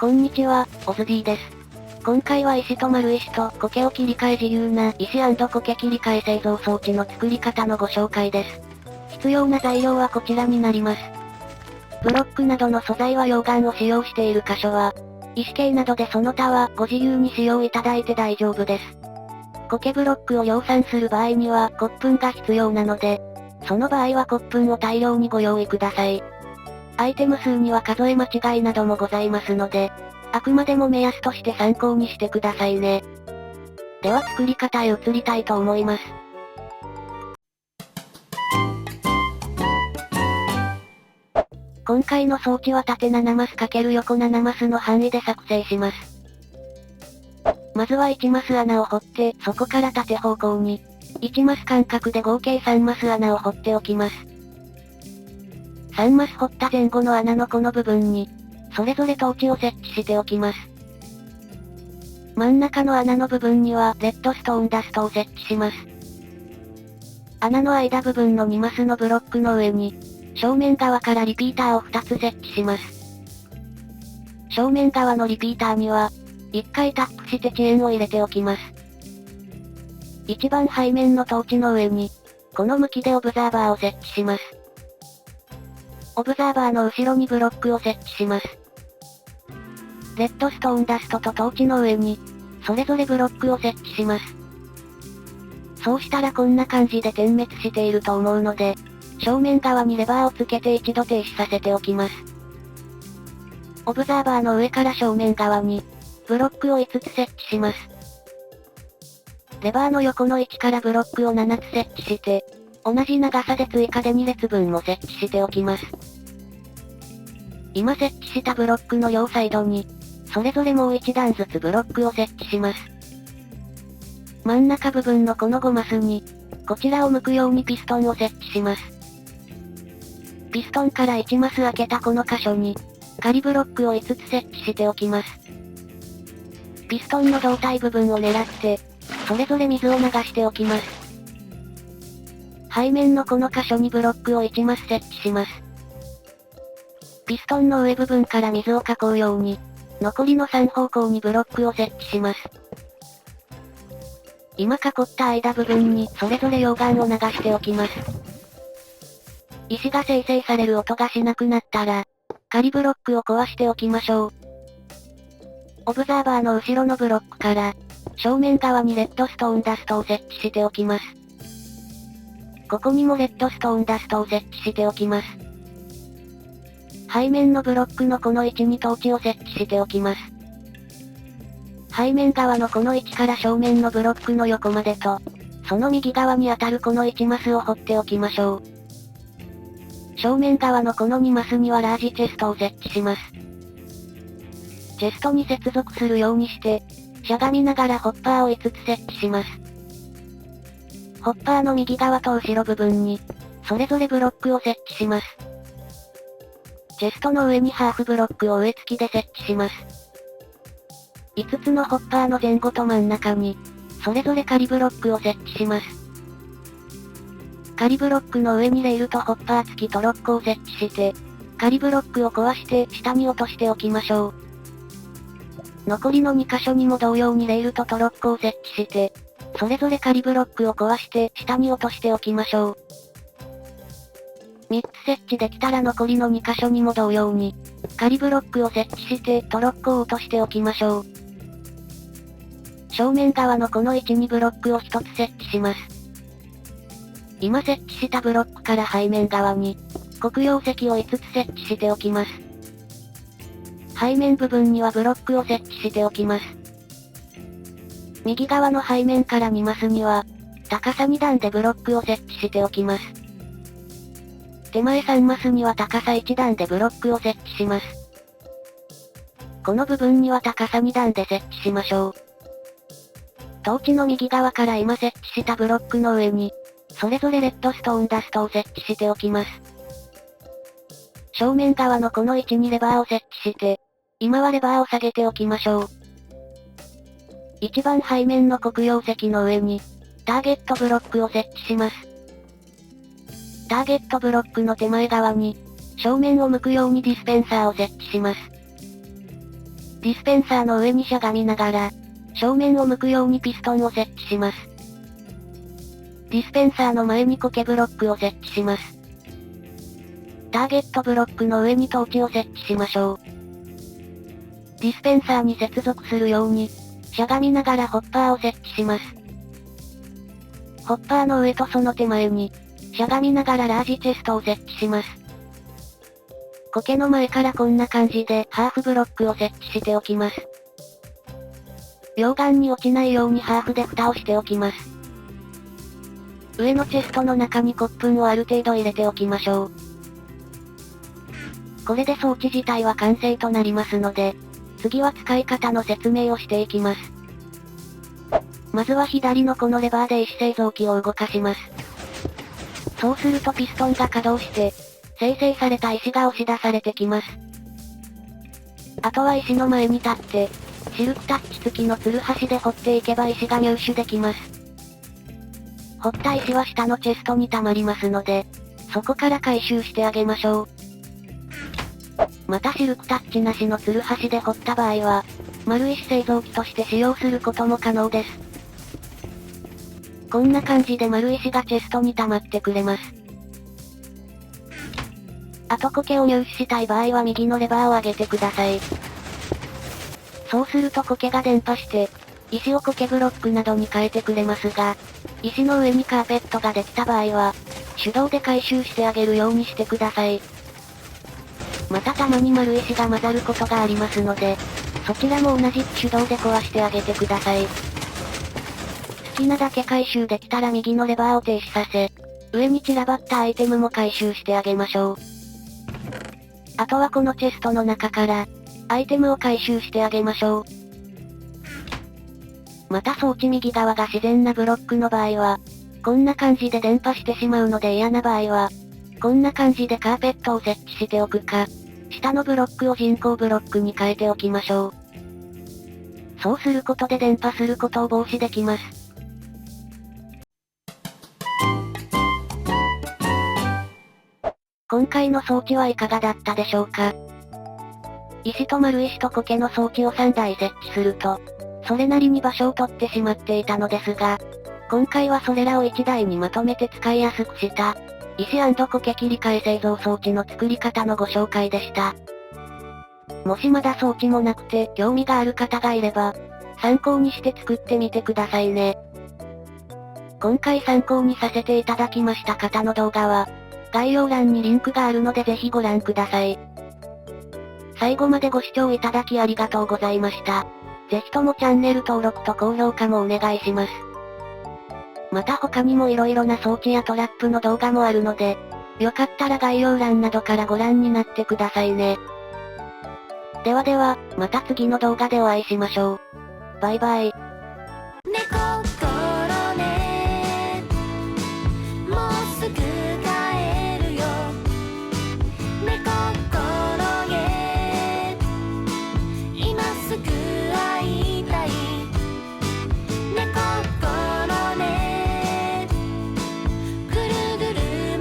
こんにちは、オズ D です。今回は石と丸石と苔を切り替え自由な石&苔切り替え製造装置の作り方のご紹介です。必要な材料はこちらになります。ブロックなどの素材は溶岩を使用している箇所は、石系などでその他はご自由に使用いただいて大丈夫です。苔ブロックを量産する場合には骨粉が必要なので、その場合は骨粉を大量にご用意ください。アイテム数には数え間違いなどもございますので、あくまでも目安として参考にしてくださいね。では作り方へ移りたいと思います。今回の装置は縦7マス×横7マスの範囲で作成します。まずは1マス穴を掘って、そこから縦方向に、1マス間隔で合計3マス穴を掘っておきます。3マス掘った前後の穴のこの部分に、それぞれトーチを設置しておきます。真ん中の穴の部分にはレッドストーンダストを設置します。穴の間部分の2マスのブロックの上に、正面側からリピーターを2つ設置します。正面側のリピーターには、1回タップして遅延を入れておきます。一番背面のトーチの上に、この向きでオブザーバーを設置します。オブザーバーの後ろにブロックを設置します。レッドストーンダストとトーチの上に、それぞれブロックを設置します。そうしたらこんな感じで点滅していると思うので、正面側にレバーをつけて一度停止させておきます。オブザーバーの上から正面側に、ブロックを5つ設置します。レバーの横の位置からブロックを7つ設置して、同じ長さで追加で2列分も設置しておきます。今設置したブロックの両サイドに、それぞれもう1段ずつブロックを設置します。真ん中部分のこの5マスに、こちらを向くようにピストンを設置します。ピストンから1マス開けたこの箇所に、仮ブロックを5つ設置しておきます。ピストンの胴体部分を狙って、それぞれ水を流しておきます。背面のこの箇所にブロックを1マス設置します。ピストンの上部分から水を囲うように、残りの3方向にブロックを設置します。今囲った間部分にそれぞれ溶岩を流しておきます。石が生成される音がしなくなったら、仮ブロックを壊しておきましょう。オブザーバーの後ろのブロックから、正面側にレッドストーンダストを設置しておきます。ここにもレッドストーンダストを設置しておきます。背面のブロックのこの位置にトーチを設置しておきます。背面側のこの位置から正面のブロックの横までと、その右側に当たるこの1マスを掘っておきましょう。正面側のこの2マスにはラージチェストを設置します。チェストに接続するようにして、しゃがみながらホッパーを5つ設置します。ホッパーの右側と後ろ部分に、それぞれブロックを設置します。チェストの上にハーフブロックを植え付きで設置します。5つのホッパーの前後と真ん中に、それぞれ仮ブロックを設置します。仮ブロックの上にレールとホッパー付きトロッコを設置して、仮ブロックを壊して下に落としておきましょう。残りの2箇所にも同様にレールとトロッコを設置して、それぞれ仮ブロックを壊して下に落としておきましょう。3つ設置できたら残りの2箇所にも同様に、仮ブロックを設置してトロッコを落としておきましょう。正面側のこの位置にブロックを1つ設置します。今設置したブロックから背面側に、黒曜石を5つ設置しておきます。背面部分にはブロックを設置しておきます。右側の背面から2マスには、高さ2段でブロックを設置しておきます。手前3マスには高さ1段でブロックを設置します。この部分には高さ2段で設置しましょう。トーチの右側から今設置したブロックの上に、それぞれレッドストーンダストを設置しておきます。正面側のこの位置にレバーを設置して、今はレバーを下げておきましょう。一番背面の黒曜石の上に、ターゲットブロックを設置します。ターゲットブロックの手前側に、正面を向くようにディスペンサーを設置します。ディスペンサーの上にしゃがみながら、正面を向くようにピストンを設置します。ディスペンサーの前にコケブロックを設置します。ターゲットブロックの上にトーチを設置しましょう。ディスペンサーに接続するように、しゃがみながらホッパーを設置します。ホッパーの上とその手前に、しゃがみながらラージチェストを設置します。苔の前からこんな感じでハーフブロックを設置しておきます。溶岩に落ちないようにハーフで蓋をしておきます。上のチェストの中に骨粉をある程度入れておきましょう。これで装置自体は完成となりますので、次は使い方の説明をしていきます。まずは左のこのレバーで石製造機を動かします。そうするとピストンが稼働して、生成された石が押し出されてきます。あとは石の前に立って、シルクタッチ付きのツルハシで掘っていけば石が入手できます。掘った石は下のチェストに溜まりますので、そこから回収してあげましょう。またシルクタッチなしのツルハシで掘った場合は、丸石製造機として使用することも可能です。こんな感じで丸石がチェストに溜まってくれます。あと苔を入手したい場合は右のレバーを上げてください。そうすると苔が伝播して、石を苔ブロックなどに変えてくれますが、石の上にカーペットができた場合は、手動で回収してあげるようにしてください。またたまに丸石が混ざることがありますので、そちらも同じく手動で壊してあげてください。好きなだけ回収できたら右のレバーを停止させ、上に散らばったアイテムも回収してあげましょう。あとはこのチェストの中から、アイテムを回収してあげましょう。また装置右側が自然なブロックの場合は、こんな感じで伝播してしまうので嫌な場合は、こんな感じでカーペットを設置しておくか、下のブロックを人工ブロックに変えておきましょう。そうすることで伝播することを防止できます。今回の装置はいかがだったでしょうか。石と丸石と苔の装置を3台設置すると、それなりに場所を取ってしまっていたのですが、今回はそれらを1台にまとめて使いやすくした、石&苔切り替え製造装置の作り方のご紹介でした。もしまだ装置もなくて興味がある方がいれば、参考にして作ってみてくださいね。今回参考にさせていただきました方の動画は、概要欄にリンクがあるのでぜひご覧ください。最後までご視聴いただきありがとうございました。ぜひともチャンネル登録と高評価もお願いします。また他にも色々な装置やトラップの動画もあるので、よかったら概要欄などからご覧になってくださいね。ではでは、また次の動画でお会いしましょう。バイバイ。